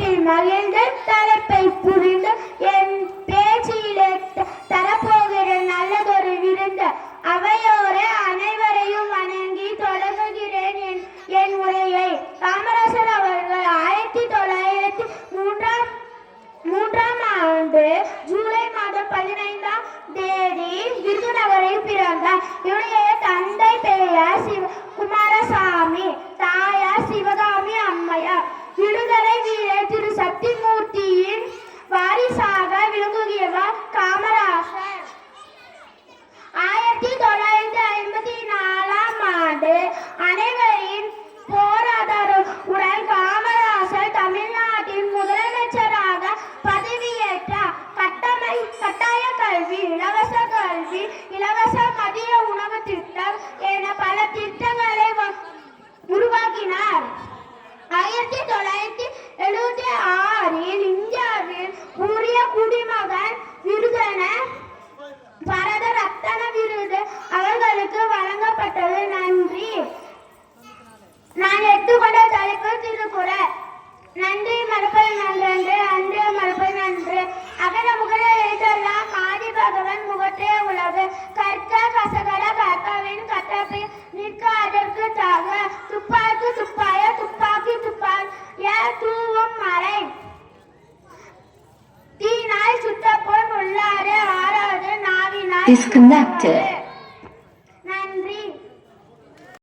கேட்டு மகிழ்ந்து தலைப்பை புரிந்து என் பேச்சிலே தரப்போகிற நல்லதொரு விருந்து அவையோர அனைவரையும் வணங்கி தொடங்குகிறேன் என் உரையை. காமராசர் அவர்கள் 1903ஆம் ஆண்டு ஜூலை மாதம் 15ஆம் தேதி விருதுநகரில் பிறந்தார். இவருடைய தந்தை பெயர் குமாரசாமி, தாயார் சிவகாமி அம்மையார். விடுதலை வீரர் திரு சத்தியமூர்த்தியின் வாரிசாக விளங்குகிறவர் காமராசர். 1954ஆம் ஆண்டு அனைவரின் போராட்டத்துடன் காமராசர் தமிழ்நாட்டின் முதலமைச்சராக பதவியேற்றார். கட்டாய கல்வி, இலவச கல்வி, இலவச மதிய உணவு திட்டம் என பல திட்டங்களை உருவாக்கினார். 1976இல் இந்தியாவில் உரிய குடிமகன் விருதான பாரத ரத்ன விருது அவர்களுக்கு வழங்கப்பட்டது. நன்றி. நான் எடுத்துக்கொண்ட தலைப்பு திருக்குறள். நன்றி மறப்பது நன்றன்று, அன்று மறப்பது நன்று. அகர முகர எழுதெல்லாம் ஆதி பகவன் முகத்தே உலகு. கற்க கசகர கற்பவின் கற்றபின் நிற்க அதற்கு தாக. துப்பாக்கு துப்பாய துப்பாக்கி துப்பாய் தூவும் மலை. தீனால் சுட்ட பொன் உள்ளாறு ஆறாவது நாவினால். Disconnected.